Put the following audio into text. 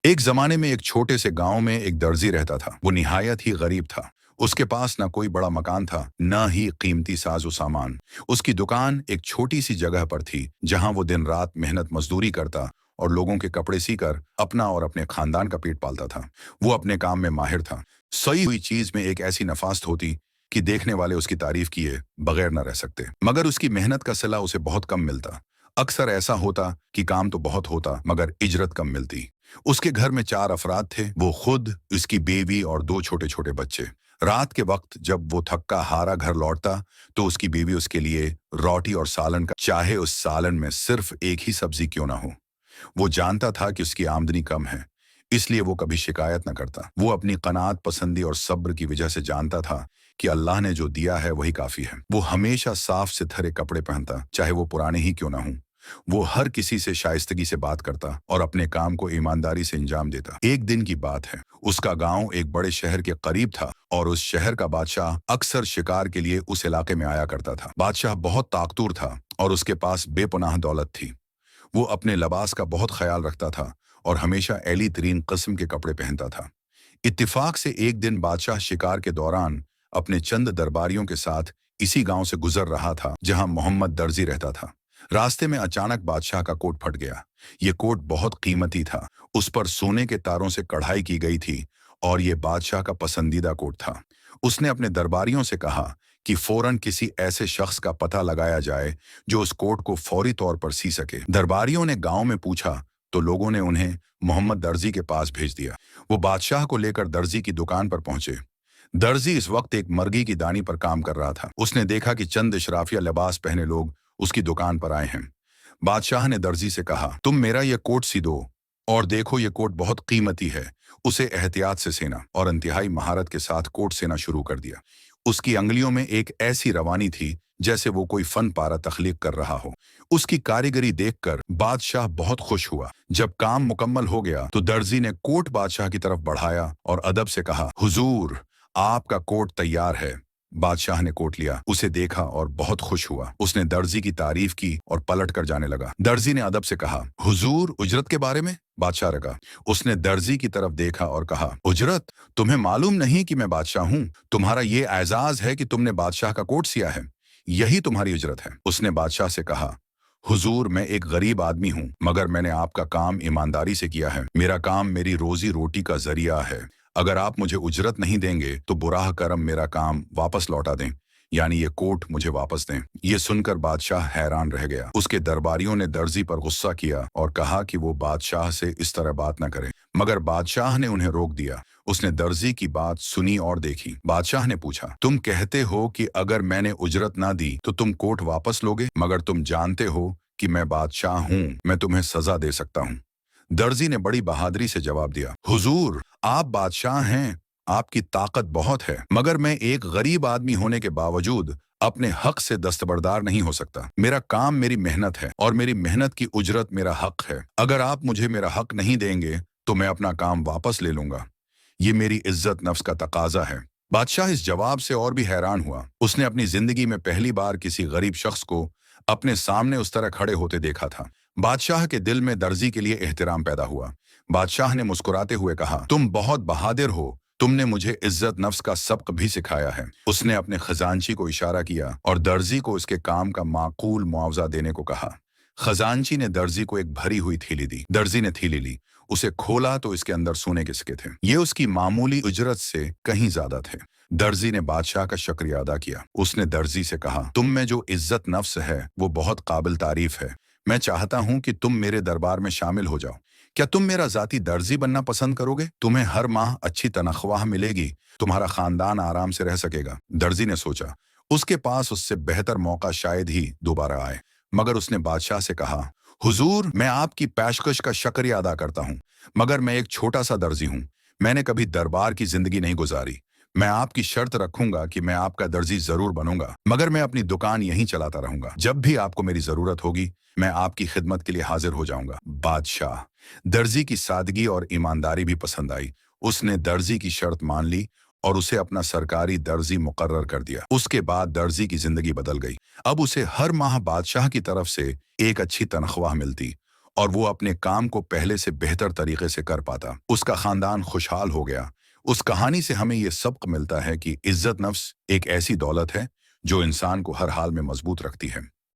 एक जमाने में एक छोटे से गांव में एक दर्जी रहता था। वो निहायत ही गरीब था। उसके पास ना कोई बड़ा मकान था, न ही कीमती साजो सामान। उसकी दुकान एक छोटी सी जगह पर थी, जहां वो दिन रात मेहनत मजदूरी करता और लोगों के कपड़े सीकर अपना और अपने खानदान का पेट पालता था। वो अपने काम में माहिर था। सही हुई चीज में एक ऐसी नफास्त होती कि देखने वाले उसकी तारीफ किए बगैर न रह सकते, मगर उसकी मेहनत का सिला उसे बहुत कम मिलता। अक्सर ऐसा होता कि काम तो बहुत होता मगर इजरत कम मिलती। उसके घर में 4 अफराद थे, वो खुद, उसकी बीवी और 2 छोटे छोटे बच्चे। रात के वक्त जब वो थक्का हारा घर लौटता तो उसकी बीवी उसके लिए रोटी और सालन का, चाहे उस सालन में सिर्फ एक ही सब्जी क्यों ना हो। वो जानता था कि उसकी आमदनी कम है, इसलिए वो कभी शिकायत न करता। वो अपनी कनात पसंदी और सब्र की वजह से जानता था कि अल्लाह ने जो दिया है वही काफी है। वो हमेशा साफ सुथरे कपड़े पहनता, चाहे वो पुराने ही क्यों ना हों। वो हर किसी से शाइस्तगी से बात करता और अपने काम को ईमानदारी से अंजाम देता। एक दिन की बात है, उसका गांव एक बड़े शहर के करीब था और उस शहर का बादशाह अक्सर शिकार के लिए उस इलाके में आया करता था। बादशाह बहुत ताकतूर था और उसके पास बेपनाह दौलत थी। वो अपने लिबास का बहुत ख्याल रखता था और हमेशा एली तरीन किस्म के कपड़े पहनता था। इत्तेफाक से एक दिन बादशाह शिकार के दौरान अपने चंद दरबारियों के साथ इसी गांव से गुजर रहा था जहां मोहम्मद दर्जी रहता था। रास्ते में अचानक बादशाह का कोट फट गया। ये कोट बहुत कीमती था, उस पर सोने के तारों से कढ़ाई की गई थी और ये बादशाह का पसंदीदा कोट था। उसने अपने दरबारियों से कहा कि फौरन किसी ऐसे शख्स का पता लगाया जाए जो उस कोट को फौरी तौर पर सी सके। दरबारियों ने गांव में पूछा तो लोगों ने उन्हें मोहम्मद दर्जी के पास भेज दिया। वो बादशाह को लेकर दर्जी की दुकान पर पहुंचे। दर्जी इस वक्त एक मर्गी की दानी पर काम कर रहा था। उसने देखा कि चंद इशराफिया लिबास पहने लोग उसकी दुकान पर आए हैं। बादशाह ने दर्जी से कहा, तुम मेरा ये कोट सी दो, और देखो ये कोट बहुत कीमती है। उसे एहतियात से सेना और इंतहाई महारत के साथ कोट सेना शुरू कर दिया। उसकी अंगलियों में एक ऐसी रवानी थी जैसे वो कोई फन पारा तख्लीक कर रहा हो। उसकी कारीगरी देखकर बादशाह बहुत खुश हुआ। जब काम मुकम्मल हो गया तो दर्जी ने कोट बादशाह की तरफ बढ़ाया और अदब से कहा, हुजूर, आपका कोट तैयार है। बादशाह ने कोट लिया, उसे देखा और बहुत खुश हुआ। उसने दर्जी की तारीफ की और पलट कर जाने लगा। दर्जी ने अदब से कहा, हुजूर, उजरत के बारे में? बादशाह रगा। उसने दर्जी की तरफ देखा और कहा, उजरत? तुम्हें मालूम नहीं कि मैं बादशाह हूँ? तुम्हारा ये एजाज है कि तुमने बादशाह का कोट सिया है, यही तुम्हारी उजरत है। उसने बादशाह से कहा, हुजूर, मैं एक गरीब आदमी हूँ मगर मैंने आपका काम ईमानदारी से किया है। मेरा काम मेरी रोजी रोटी का जरिया है। अगर आप मुझे उजरत नहीं देंगे तो बुराह करम मेरा काम वापस लौटा दें, यानी ये कोट मुझे वापस दें। ये सुनकर बादशाह हैरान रह गया। उसके दरबारियों ने दर्जी पर गुस्सा किया और कहा कि वो बादशाह से इस तरह बात न करे, मगर बादशाह ने उन्हें रोक दिया। उसने दर्जी की बात सुनी और देखी। बादशाह ने पूछा, तुम कहते हो कि अगर मैंने उजरत ना दी तो तुम कोट वापस लोगे, मगर तुम जानते हो कि मैं बादशाह हूँ, मैं तुम्हें सजा दे सकता हूँ। दर्जी ने बड़ी बहादुरी से जवाब दिया, हुजूर, आप बादशाह हैं, आपकी ताकत बहुत है, मगर मैं एक गरीब आदमी होने के बावजूद अपने हक से दस्तबरदार नहीं हो सकता। मेरा काम मेरी मेहनत है और मेरी मेहनत की उजरत मेरा हक है। अगर आप मुझे मेरा हक नहीं देंगे तो मैं अपना काम वापस ले लूंगा। ये मेरी इज्जत नफ्स का तकाजा है। बादशाह इस जवाब से और भी हैरान हुआ। उसने अपनी जिंदगी में पहली बार किसी गरीब शख्स को अपने सामने उस तरह खड़े होते देखा था। बादशाह के दिल में दर्जी के लिए एहतराम पैदा हुआ। बादशाह ने मुस्कुराते हुए कहा, तुम बहुत बहादुर हो, तुमने मुझे इज्जत नफ्स का सबक भी सिखाया है। उसने अपने खजांची को इशारा किया और दर्जी को उसके काम का माकूल मुआवजा देने को कहा। खजांची ने दर्जी को एक भरी हुई थैली दी। दर्जी ने थैली ली, उसे खोला तो इसके अंदर सोने के सिक्के थे। ये उसकी मामूली उजरत से कहीं ज्यादा थे। दर्जी ने बादशाह का शुक्रिया अदा किया। उसने दर्जी से कहा, तुम में जो इज्जत नफ्स है वो बहुत काबिल तारीफ है। मैं चाहता हूं कि तुम मेरे दरबार में शामिल हो जाओ। क्या तुम मेरा जाती दर्जी बनना पसंद करोगे? तुम्हें हर माह अच्छी तनख्वाह मिलेगी, तुम्हारा खानदान आराम से रह सकेगा। दर्जी ने सोचा, उसके पास उससे बेहतर मौका शायद ही दोबारा आए, मगर उसने बादशाह से कहा, हुजूर, मैं आपकी पेशकश का शुक्रिया अदा करता हूँ, मगर मैं एक छोटा सा दर्जी हूँ। मैंने कभी दरबार की जिंदगी नहीं गुजारी। मैं आपकी शर्त रखूंगा कि मैं आपका दर्जी जरूर बनूंगा, मगर मैं अपनी दुकान यहीं चलाता रहूंगा। जब भी आपको मेरी जरूरत होगी मैं आपकी खिदमत के लिए हाजिर हो जाऊंगा। बादशाह दर्जी की सादगी और ईमानदारी भी पसंद आई। उसने दर्जी की शर्त मान ली और उसे अपना सरकारी दर्जी मुकर्रर कर दिया। उसके बाद दर्जी की जिंदगी बदल गई। अब उसे हर माह बादशाह की तरफ से एक अच्छी तनख्वाह मिलती और वो अपने काम को पहले से बेहतर तरीके से कर पाता। उसका खानदान खुशहाल हो गया। उस कहानी से हमें ये सबक मिलता है कि इज्जत नफ्स एक ऐसी दौलत है जो इंसान को हर हाल में मजबूत रखती है।